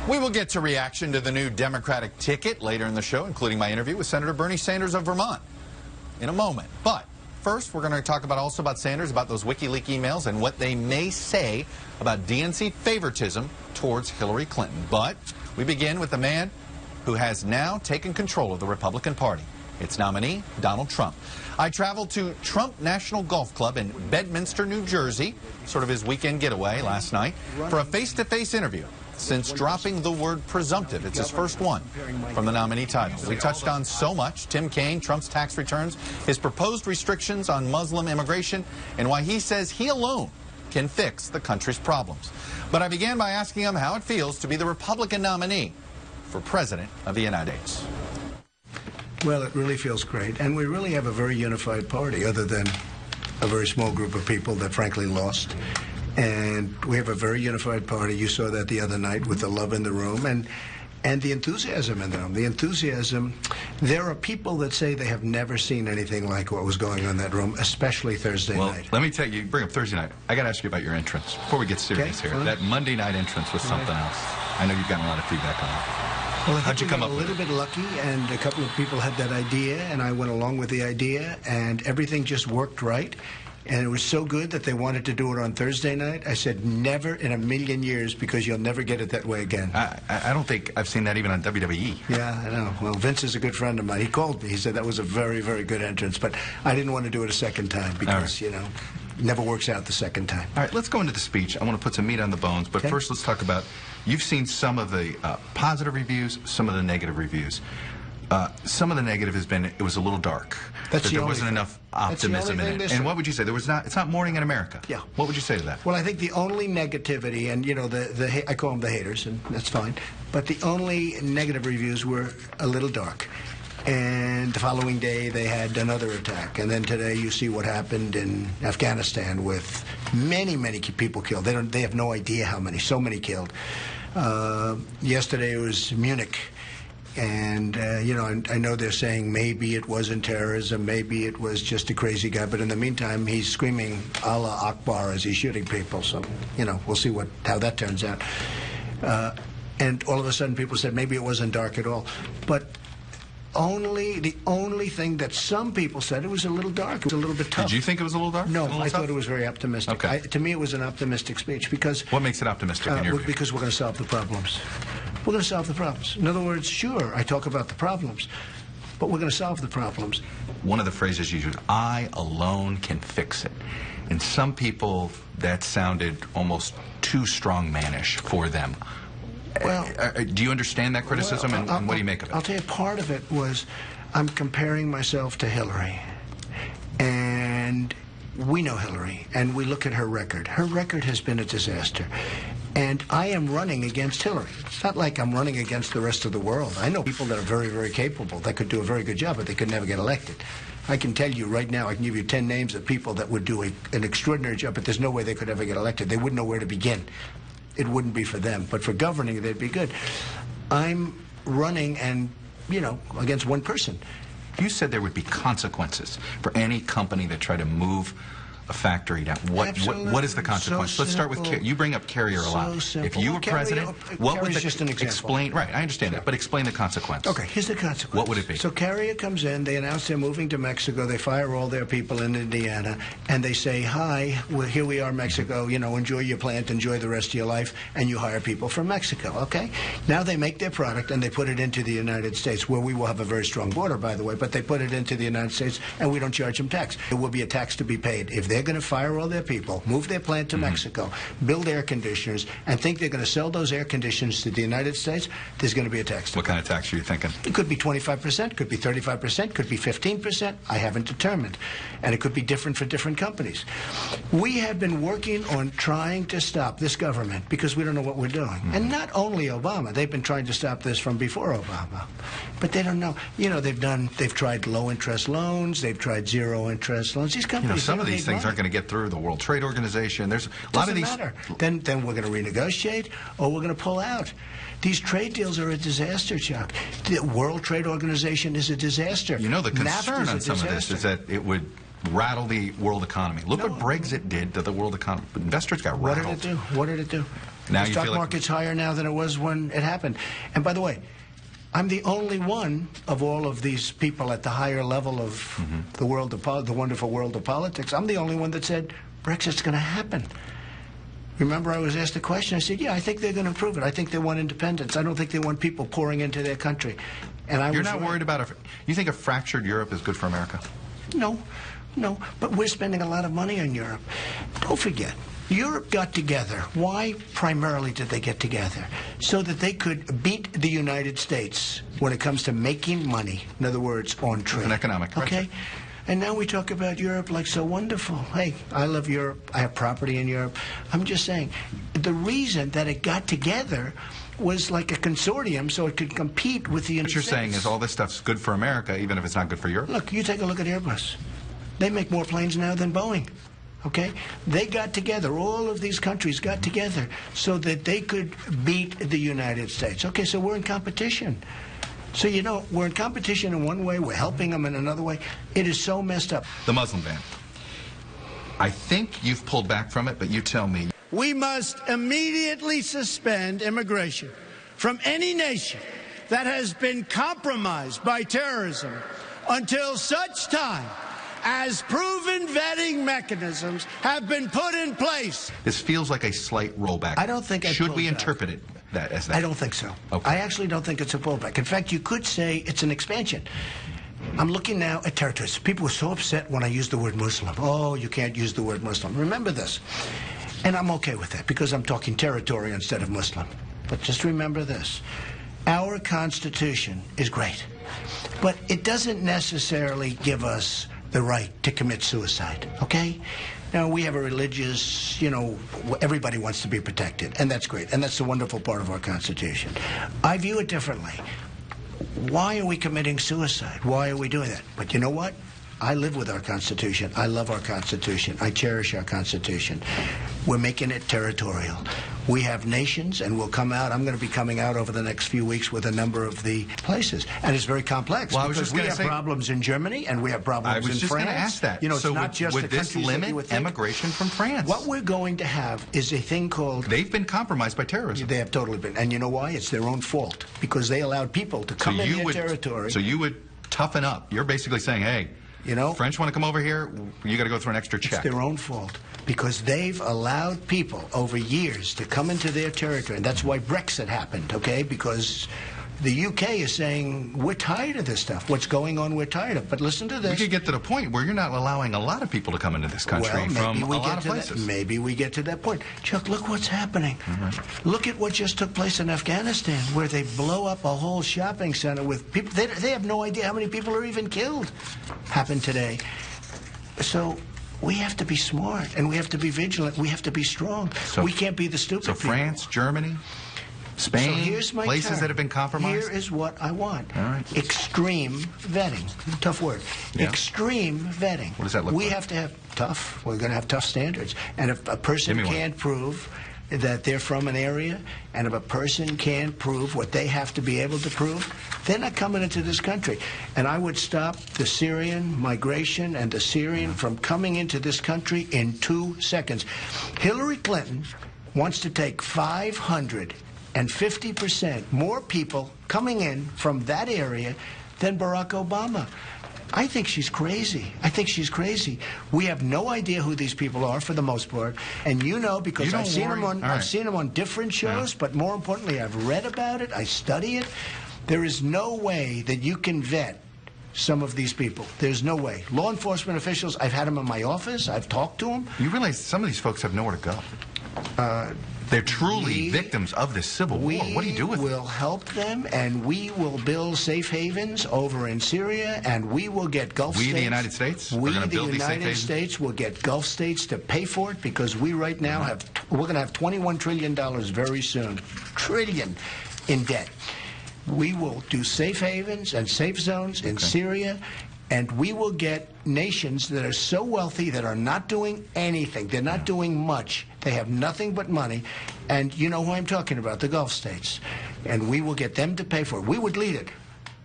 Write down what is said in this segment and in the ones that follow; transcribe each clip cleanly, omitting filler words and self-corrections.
We will get to reaction to the new Democratic ticket later in the show, including my interview with Senator Bernie Sanders of Vermont in a moment. But first, we're going to talk also about Sanders, about those WikiLeaks emails and what they may say about DNC favoritism towards Hillary Clinton. But we begin with the man who has now taken control of the Republican Party. Its nominee, Donald Trump. I traveled to Trump National Golf Club in Bedminster, New Jersey, sort of his weekend getaway last night, for a face-to-face interview. Since dropping the word presumptive, it's his first one from the nominee title. We touched on so much: Tim Kaine, Trump's tax returns, his proposed restrictions on Muslim immigration, and why he says he alone can fix the country's problems. But I began by asking him how it feels to be the Republican nominee for President of the United States. Well, it really feels great, and we really have a very unified party, other than a very small group of people that frankly lost. And we have a very unified party. You saw that the other night with the love in the room and the enthusiasm in the room. The enthusiasm. There are people that say they have never seen anything like what was going on in that room, especially Thursday night. Let me tell you, bring up Thursday night. I got to ask you about your entrance before we get serious here. That Monday night entrance was something else. I know you've gotten a lot of feedback on it. Well, how'd you come up with it? A little bit lucky, and a couple of people had that idea, and I went along with the idea, and everything just worked right. And it was so good that they wanted to do it on Thursday night. I said, never in a million years, because you'll never get it that way again. I don't think I've seen that even on WWE. Yeah, I know. Well, Vince is a good friend of mine. He called me. He said that was a very, very good entrance. But I didn't want to do it a second time because, you know, it never works out the second time. All right, let's go into the speech. I want to put some meat on the bones. But first, let's talk about, you've seen some of the positive reviews, some of the negative reviews. Some of the negative has been it was a little dark. That there wasn't enough optimism in it. And what would you say? It's not morning in America. Yeah. What would you say to that? Well, I think the only negativity, and you know, I call them the haters, and that's fine. But the only negative reviews were a little dark. And the following day they had another attack, and then today you see what happened in Afghanistan with many, many people killed. They have no idea how many. So many killed. Yesterday it was Munich. And, you know, I know they're saying maybe it wasn't terrorism, maybe it was just a crazy guy. But in the meantime, he's screaming Allah Akbar as he's shooting people. So, you know, we'll see how that turns out. And all of a sudden people said maybe it wasn't dark at all. But the only thing that some people said, it was a little dark. It was a little bit tough. Did you think it was a little dark? No, I thought it was very optimistic. Okay. To me, it was an optimistic speech because... What makes it optimistic in your view? Because we're going to solve the problems. We're going to solve the problems. In other words, sure, I talk about the problems, but we're going to solve the problems. One of the phrases you use, I alone can fix it. And some people, that sounded almost too strongmanish for them. Well, do you understand that criticism, and what do you make of it? I'll tell you, part of it was I'm comparing myself to Hillary. And we know Hillary, and we look at her record. Her record has been a disaster. And I am running against Hillary. It's not like I'm running against the rest of the world. I know people that are very, very capable, that could do a very good job, but they could never get elected. I can tell you right now, I can give you 10 names of people that would do an extraordinary job, but there's no way they could ever get elected. They wouldn't know where to begin. It wouldn't be for them. But for governing, they'd be good. I'm running and, you know, against one person. You said there would be consequences for any company that tried to move a factory down. What is the consequence? So Let's start with you bring up Carrier a lot. If you were president, what would just an example. Explain? Right, I understand that, but explain the consequence. Okay, here's the consequence. What would it be? So Carrier comes in, they announce they're moving to Mexico, they fire all their people in Indiana, and they say, hi, well, here we are, Mexico, you know, enjoy your plant, enjoy the rest of your life, and you hire people from Mexico, okay? Now they make their product and they put it into the United States, where we will have a very strong border, by the way, but they put it into the United States and we don't charge them tax. There will be a tax to be paid. If they're going to fire all their people, move their plant to Mexico, build air conditioners, and think they're going to sell those air conditioners to the United States, there's going to be a tax. What kind of tax are you thinking? It could be 25%, could be 35%, could be 15%. I haven't determined. And it could be different for different companies. We have been working on trying to stop this government because we don't know what we're doing. And not only Obama. They've been trying to stop this from before Obama. But they don't know. You know, they've tried low-interest loans. They've tried zero-interest loans. These companies, you know, some of these things aren't going to get through the World Trade Organization. There's a lot of these. Doesn't matter. Then we're going to renegotiate, or we're going to pull out. These trade deals are a disaster, Chuck. The World Trade Organization is a disaster. You know, the concern on some of this is that it would rattle the world economy. Look what Brexit did to the world economy. Investors got rattled. What did it do? What did it do? Now The you stock feel like market's higher now than it was when it happened. And by the way, I'm the only one of all of these people at the higher level of the world of the wonderful world of politics. I'm the only one that said Brexit's going to happen. Remember, I was asked a question. I said, "Yeah, I think they're going to improve it. I think they want independence. I don't think they want people pouring into their country." And you're not worried about you think a fractured Europe is good for America? No, no. But we're spending a lot of money on Europe. Don't forget. Europe got together. Why primarily did they get together? So that they could beat the United States when it comes to making money. In other words, on trade. It's an economic okay? And now we talk about Europe like so wonderful. Hey, I love Europe. I have property in Europe. I'm just saying, the reason that it got together was like a consortium so it could compete with the United States. What you're saying is all this stuff's good for America, even if it's not good for Europe? Look, you take a look at Airbus. They make more planes now than Boeing. Okay? They got together. All of these countries got together so that they could beat the United States. Okay, so we're in competition. So, you know, we're in competition in one way. We're helping them in another way. It is so messed up. The Muslim ban. I think you've pulled back from it, but you tell me. We must immediately suspend immigration from any nation that has been compromised by terrorism until such time as proven vetting mechanisms have been put in place. This feels like a slight rollback. I don't think Should we interpret it as that? I don't think so. Okay. I actually don't think it's a rollback. In fact, you could say it's an expansion. I'm looking now at territories. People were so upset when I used the word Muslim. Oh, you can't use the word Muslim. Remember this. And I'm okay with that because I'm talking territory instead of Muslim. But just remember this. Our Constitution is great, but it doesn't necessarily give us the right to commit suicide, okay? Now, we have a religious, you know, everybody wants to be protected, and that's great, and that's the wonderful part of our Constitution. I view it differently. Why are we committing suicide? Why are we doing that? But you know what? I live with our Constitution. I love our Constitution. I cherish our Constitution. We're making it territorial. We have nations, and we'll come out. I'm going to be coming out over the next few weeks with a number of the places. And it's very complex. Well, I was because just we have problems in Germany, and we have problems in France. I was just going to ask that. You know, so it's not just would the this countries that you would limit think. immigration from France? What we're going to have is a thing called... They've been compromised by terrorism. They have totally been. And you know why? It's their own fault. Because they allowed people to come in their territory. So you would toughen up. You're basically saying, hey, you know, French want to come over here, you got to go through an extra check. It's their own fault because they've allowed people over years to come into their territory. And that's why Brexit happened, okay? Because the UK is saying, we're tired of this stuff. What's going on, we're tired of. But listen to this. We could get to the point where you're not allowing a lot of people to come into this country from a lot of places. Maybe we get to that point. Chuck, look what's happening. Look at what just took place in Afghanistan, where they blow up a whole shopping center with people. They have no idea how many people are even killed. Happened today. So we have to be smart, and we have to be vigilant. We have to be strong. So, we can't be the stupid people. So France, Germany, Spain, so here's my places that have been compromised? Here is what I want. All right. Extreme vetting. Tough word. Yeah. Extreme vetting. What does that look like? We have to have tough. We're going to have tough standards. And if a person can't prove that they're from an area, and if a person can't prove what they have to be able to prove, they're not coming into this country. And I would stop the Syrian migration and the Syrian from coming into this country in 2 seconds. Hillary Clinton wants to take 550% more people coming in from that area than Barack Obama. I think she's crazy. I think she's crazy. We have no idea who these people are for the most part. And you know, because I've seen them on different shows, but more importantly, I've read about it, I study it. There is no way that you can vet some of these people. There's no way. Law enforcement officials, I've had them in my office, I've talked to them. You realize some of these folks have nowhere to go. They're truly victims of this civil war. What do you do with them? We will help them, and we will build safe havens over in Syria, and we will get Gulf states. We, the United States? We, the United States, will get Gulf states to pay for it because we right now we're going to have $21 trillion very soon. Trillion in debt. We will do safe havens and safe zones in Syria, and we will get nations that are so wealthy that are not doing anything. They're not doing much. They have nothing but money. And you know who I'm talking about, the Gulf states. And we will get them to pay for it. We would lead it.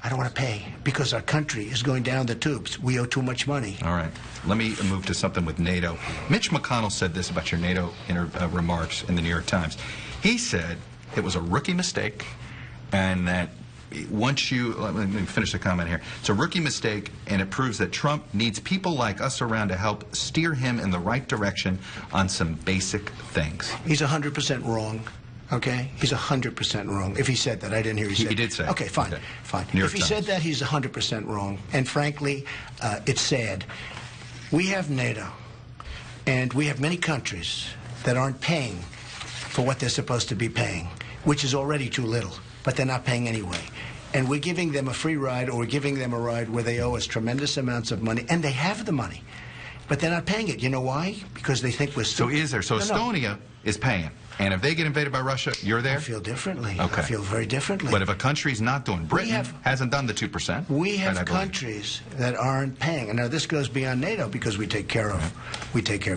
I don't want to pay because our country is going down the tubes. We owe too much money. All right. Let me move to something with NATO. Mitch McConnell said this about your NATO remarks in the New York Times. He said it was a rookie mistake, and that once you, let me finish the comment here. It's a rookie mistake, and it proves that Trump needs people like us around to help steer him in the right direction on some basic things. He's 100% wrong. Okay? He's 100% wrong. If he said that, I didn't hear he said. He did say. Okay, fine, okay. Fine. If he said that, he's 100% wrong. And frankly, it's sad. We have NATO, and we have many countries that aren't paying for what they're supposed to be paying, which is already too little, but they're not paying anyway. And we're giving them a free ride, or we're giving them a ride where they owe us tremendous amounts of money, and they have the money, but they're not paying it. You know why? Because they think we're stupid. So is there? So no, Estonia is paying. And if they get invaded by Russia, you're there? I feel differently. Okay. I feel very differently. But if a country's not doing, Britain hasn't done the 2%. We have countries that aren't paying. And now this goes beyond NATO because we take care of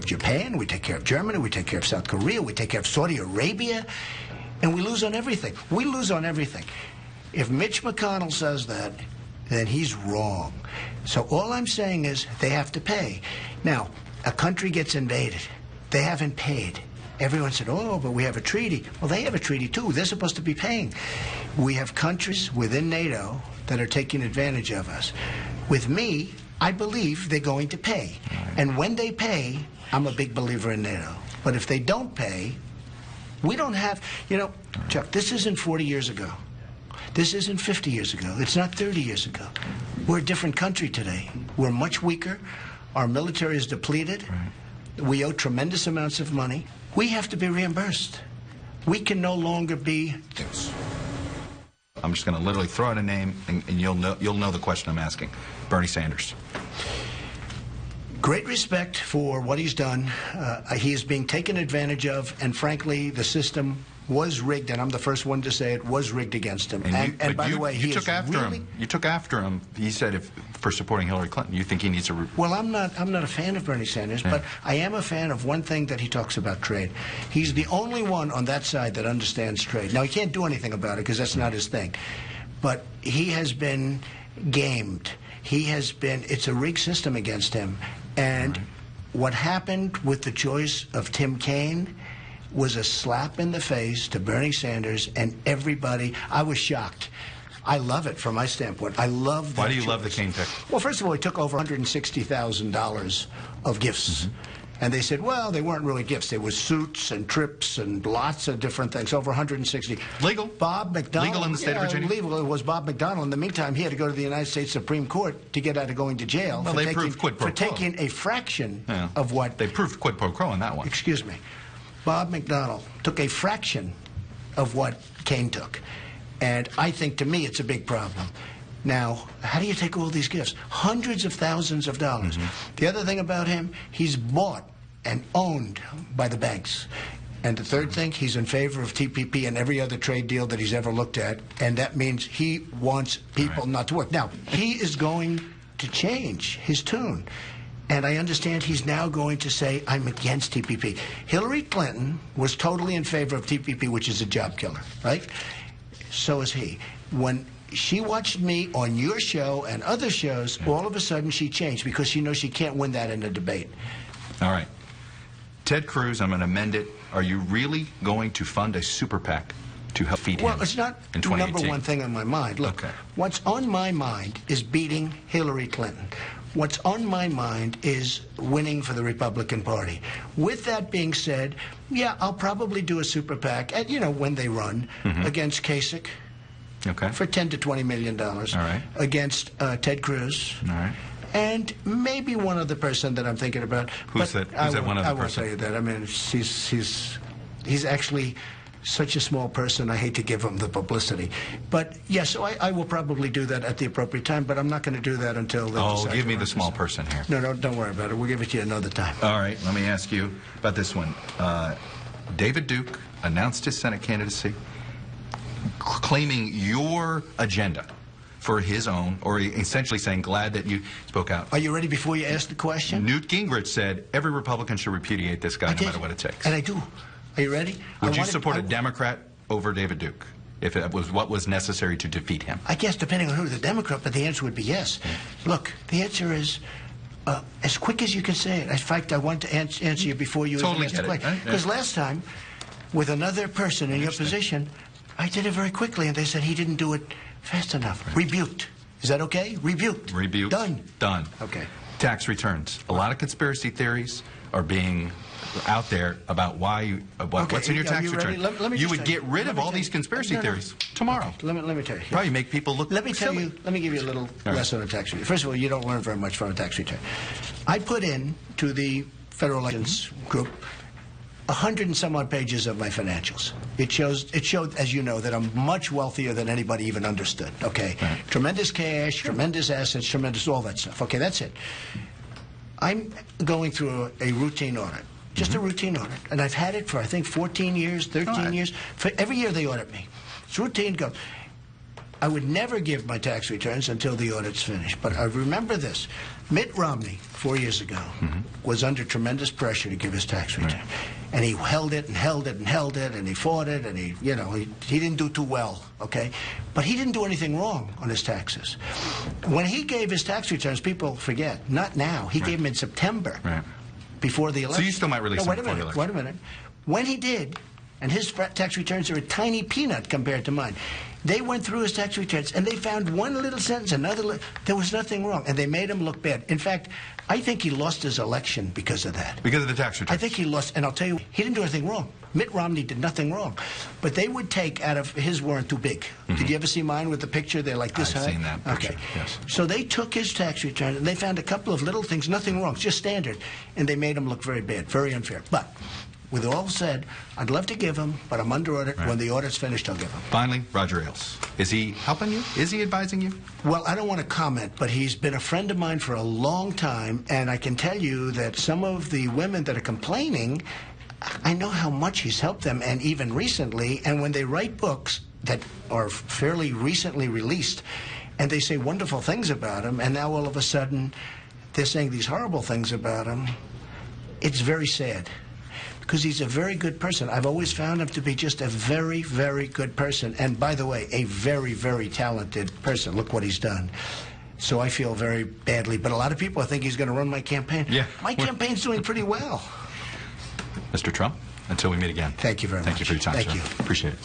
Japan, we take care of Germany, we take care of South Korea, we take care of Saudi Arabia, and we lose on everything. We lose on everything. If Mitch McConnell says that, then he's wrong. So all I'm saying is they have to pay. Now, a country gets invaded. They haven't paid. Everyone said, oh, but we have a treaty. Well, they have a treaty, too. They're supposed to be paying. We have countries within NATO that are taking advantage of us. With me, I believe they're going to pay. And when they pay, I'm a big believer in NATO. But if they don't pay, we don't have, you know, Chuck, this isn't 40 years ago. This isn't 50 years ago. It's not 30 years ago. We're a different country today. We're much weaker. Our military is depleted. We owe tremendous amounts of money. We have to be reimbursed. We can no longer be... I'm just going to literally throw out a name, and you'll know the question I'm asking. Bernie Sanders. Great respect for what he's done. He is being taken advantage of, and frankly, the system was rigged, and I'm the first one to say it was rigged against him. And by the way, he took after him. You took after him. He said for supporting Hillary Clinton. You think he needs to? Well, I'm not a fan of Bernie Sanders, but I am a fan of one thing that he talks about: trade. He's the only one on that side that understands trade. Now he can't do anything about it because that's not his thing, but he has been gamed. He has been. It's a rigged system against him, and what happened with the choice of Tim Kaine was a slap in the face to Bernie Sanders and everybody. I was shocked. I love it from my standpoint. I love that. Why do you choice. love the Kaine pick? Well, first of all, he took over $160,000 of gifts. And they said, well, they weren't really gifts. They were suits and trips and lots of different things, over 160. Legal? Bob McDonnell. Legal in the state of Virginia? Legal. It was Bob McDonnell. In the meantime, he had to go to the United States Supreme Court to get out of going to jail well, for taking a fraction of what... They proved quid pro quo on that one. Excuse me. Bob McDonnell took a fraction of what Kaine took. And I think, to me, it's a big problem. Now, how do you take all these gifts? Hundreds of thousands of dollars. The other thing about him, he's bought and owned by the banks. And the third thing, he's in favor of TPP and every other trade deal that he's ever looked at. And that means he wants people not to work. Now, he is going to change his tune. And I understand he's now going to say, I'm against TPP. Hillary Clinton was totally in favor of TPP, which is a job killer, right? So is he. When she watched me on your show and other shows, all of a sudden she changed because she knows she can't win that in a debate. All right. Ted Cruz, I'm going to amend it. Are you really going to fund a super PAC to help feed him? Well, it's not the number one thing on my mind. Look, what's on my mind is beating Hillary Clinton. What's on my mind is winning for the Republican Party. With that being said, yeah, I'll probably do a super PAC, you know, when they run, against Kasich for $10 to $20 million. All right. Against Ted Cruz. All right. And maybe one other person that I'm thinking about. Who's that? Who's that one other person? I won't tell you that. I mean, he's actually such a small person, I hate to give him the publicity. But, yes, so I will probably do that at the appropriate time, but I'm not going to do that until... give me the small person here. No, don't worry about it. We'll give it to you another time. All right, let me ask you about this one. David Duke announced his Senate candidacy, claiming your agenda for his own, or essentially saying, glad that you spoke out. Are you ready before you ask the question? Newt Gingrich said, every Republican should repudiate this guy no matter what it takes. And I do. Are you ready? Would you support a Democrat over David Duke? if it was what was necessary to defeat him? I guess depending on who the Democrat, but the answer would be yes. Look, the answer is as quick as you can say it. In fact, I want to answer you before you totally ask the question. Because last time, with another person in your position, I did it very quickly, and they said he didn't do it fast enough. Right. Rebuked. Is that okay? Rebuked. Rebuked. Done. Done. Okay. Tax returns. A lot of conspiracy theories are being out there about why what's in your tax return. You would get rid of all these conspiracy theories tomorrow. Okay. Let me tell you. Probably make people look Let me silly. give you a little lesson on tax return. First of all, you don't learn very much from a tax return. I put in to the Federal Elections Group 100 and some odd pages of my financials. It showed, as you know, that I'm much wealthier than anybody even understood. Okay, right. Tremendous cash, tremendous assets, tremendous all that stuff. Okay, that's it. I'm going through a routine audit. Just a routine audit. And I've had it for, I think, 14 years, 13 years. For every year they audit me. It's routine. Go. I would never give my tax returns until the audit's finished. But I remember this. Mitt Romney, 4 years ago, was under tremendous pressure to give his tax return. Right. And he held it and held it and held it, and he fought it, and he didn't do too well, okay? But he didn't do anything wrong on his taxes. When he gave his tax returns, people forget, not now. He gave them in September. Right. Before the election. So you still might release them before the election. Wait a minute. When he did, and his tax returns are a tiny peanut compared to mine, they went through his tax returns, and they found one little sentence, there was nothing wrong, and they made him look bad. In fact, I think he lost his election because of that. Because of the tax returns? I think he lost, and I'll tell you, he didn't do anything wrong. Mitt Romney did nothing wrong. But they would take out of, his weren't too big. Did you ever see mine with the picture? They're like this high? I've seen that picture, yes. So they took his tax return, and they found a couple of little things, nothing wrong, just standard, and they made him look very bad, very unfair. But with all said, I'd love to give him, but I'm under audit. Right. When the audit's finished, I'll give him. Finally, Roger Ailes. Is he helping you? Is he advising you? Well, I don't want to comment, but he's been a friend of mine for a long time, and I can tell you that some of the women that are complaining, I know how much he's helped them, and even recently, and when they write books that are fairly recently released, and they say wonderful things about him, and now all of a sudden they're saying these horrible things about him, it's very sad. Because he's a very good person. I've always found him to be just a very, very good person. And by the way, a very, very talented person. Look what he's done. So I feel very badly. But a lot of people think he's going to run my campaign. Yeah. My campaign's doing pretty well. Mr. Trump, until we meet again. Thank you very much. Thank you for your time, Thank sir. you. Appreciate it.